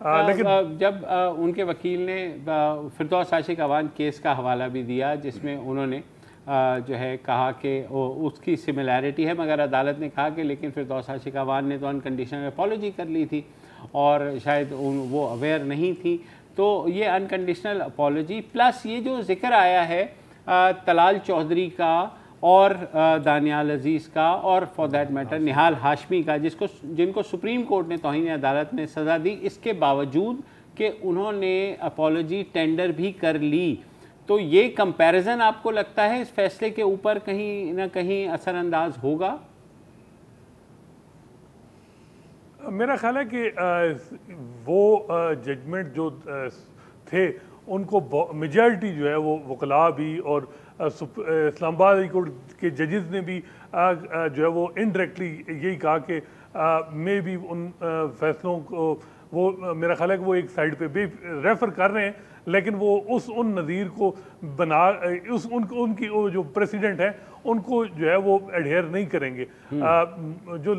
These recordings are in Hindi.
लेकिन जब उनके वकील ने फिरदौस आशिक अवान केस का हवाला भी दिया, जिसमें उन्होंने जो है कहा कि उसकी सिमिलैरिटी है, मगर अदालत ने कहा कि लेकिन फिरदौस आशिक अवान ने तो अनकंडीशनल अपॉलॉजी कर ली थी और शायद वो अवेयर नहीं थी। तो ये अनकंडीशनल अपॉलॉजी प्लस ये जो जिक्र आया है तलाल चौधरी का और दानियाल अजीज़ का और फॉर दैट मैटर निहाल हाशमी का, जिनको सुप्रीम कोर्ट ने तौहीन अदालत में सज़ा दी, इसके बावजूद कि उन्होंने अपॉलॉजी टेंडर भी कर ली, तो ये कंपैरिजन आपको लगता है इस फैसले के ऊपर कहीं ना कहीं असरअंदाज होगा? मेरा ख्याल है कि वो जजमेंट जो थे उनको मेजॉरिटी जो है वो वकला भी और इस्लामाबाद हाई कोर्ट के जजेस ने भी जो है वो इनडायरेक्टली यही कहा कि मे भी उन फैसलों को वो मेरा ख्याल है कि वो एक साइड पे भी रेफ़र कर रहे हैं, लेकिन वो उन नज़ीर को उनकी जो प्रेसिडेंट है उनको जो है वो एडहेयर नहीं करेंगे। जो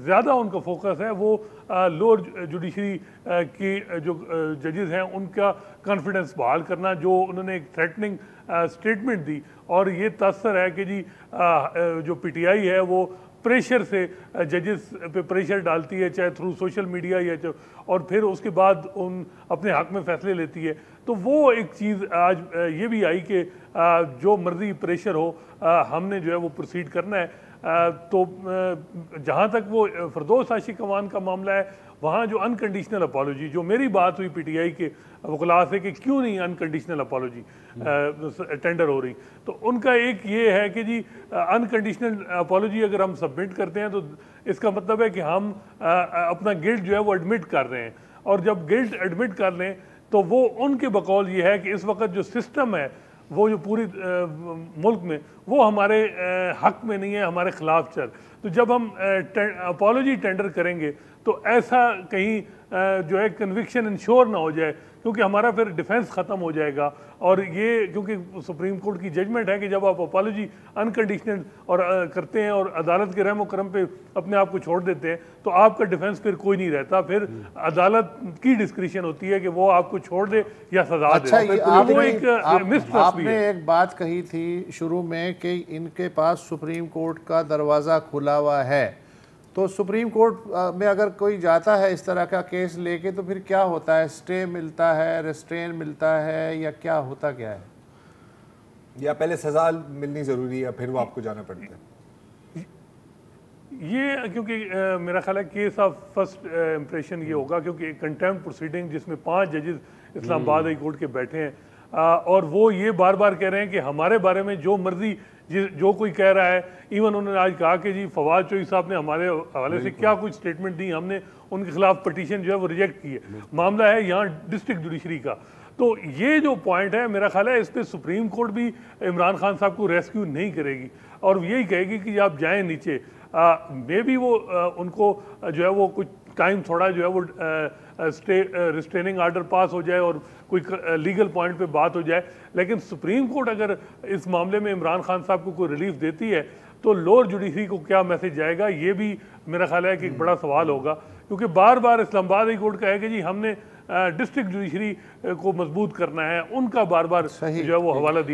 ज़्यादा उनका फोकस है वो लोअर जुडिशरी की जो जजेस हैं उनका कॉन्फिडेंस बहाल करना, जो उन्होंने एक थ्रेटनिंग स्टेटमेंट दी और ये तासर है कि जी जो पीटीआई है वो प्रेशर से जजेस पे प्रेशर डालती है, चाहे थ्रू सोशल मीडिया या और फिर उसके बाद उन अपने हक में फ़ैसले लेती है। तो वो एक चीज़ आज ये भी आई कि जो मर्जी प्रेशर हो हमने जो है वो प्रोसीड करना है। तो जहाँ तक वो फिरदौस आशिक अवान का मामला है, वहाँ जो अनकंडीशनल अपॉलॉजी, जो मेरी बात हुई पीटीआई के वकला से कि क्यों नहीं अनकंडीशनल अपॉलॉजी टेंडर हो रही, तो उनका एक ये है कि जी अनकंडीशनल अपॉलॉजी अगर हम सबमिट करते हैं तो इसका मतलब है कि हम अपना गिल्ट जो है वो एडमिट कर रहे हैं, और जब गिल्ट एडमिट कर लें तो वो उनके बकौल ये है कि इस वक्त जो सिस्टम है वो जो पूरी मुल्क में वो हमारे हक में नहीं है, हमारे खिलाफ चल। तो जब हम अपॉलॉजी टेंडर करेंगे तो ऐसा कहीं जो है कन्विक्शन इंश्योर ना हो जाए, क्योंकि हमारा फिर डिफेंस ख़त्म हो जाएगा। और ये क्योंकि सुप्रीम कोर्ट की जजमेंट है कि जब आप अपॉलॉजी अनकंडीशनल और करते हैं और अदालत के रहम करम पे अपने आप को छोड़ देते हैं तो आपका डिफेंस फिर कोई नहीं रहता, फिर अदालत की डिस्क्रिशन होती है कि वो आपको छोड़ दे या सजा दे। आपने एक बात कही थी शुरू में कि इनके पास सुप्रीम कोर्ट का दरवाज़ा खुला हुआ है, तो सुप्रीम कोर्ट में अगर कोई जाता है इस तरह का केस लेके तो फिर क्या होता है? स्टे मिलता है, रेस्ट्रेन मिलता है, या क्या होता क्या है? या पहले सजा मिलनी ज़रूरी है फिर वो आपको जाना पड़ता है? ये क्योंकि मेरा ख्याल है केस ऑफ फर्स्ट इम्प्रेशन ये होगा, क्योंकि कंटेम्प्ट प्रोसीडिंग जिसमें 5 जजेस इस्लामाबाद हाई कोर्ट के बैठे हैं और वो ये बार बार कह रहे हैं कि हमारे बारे में जो मर्जी जो कोई कह रहा है। इवन उन्होंने आज कहा कि जी फवाद चौधरी साहब ने हमारे हवाले से क्या कुछ स्टेटमेंट दी, हमने उनके खिलाफ पटिशन जो है वो रिजेक्ट की है। मामला है यहाँ डिस्ट्रिक्ट जुडिशरी का। तो ये जो पॉइंट है मेरा ख्याल है इस पर सुप्रीम कोर्ट भी इमरान खान साहब को रेस्क्यू नहीं करेगी और यही कहेगी कि आप जाएँ नीचे। मे भी वो उनको जो है वो कुछ टाइम थोड़ा जो है वो रिस्ट्रेनिंग आर्डर पास हो जाए और कोई लीगल पॉइंट पे बात हो जाए, लेकिन सुप्रीम कोर्ट अगर इस मामले में इमरान खान साहब को कोई रिलीफ देती है तो लोअर जुडिशरी को क्या मैसेज जाएगा, ये भी मेरा ख्याल है कि एक बड़ा सवाल होगा। क्योंकि बार बार इस्लामाबाद हाई कोर्ट का है कि जी हमने डिस्ट्रिक्ट जुडिशरी को मजबूत करना है, उनका बार बार जो है वो हवाला दिया।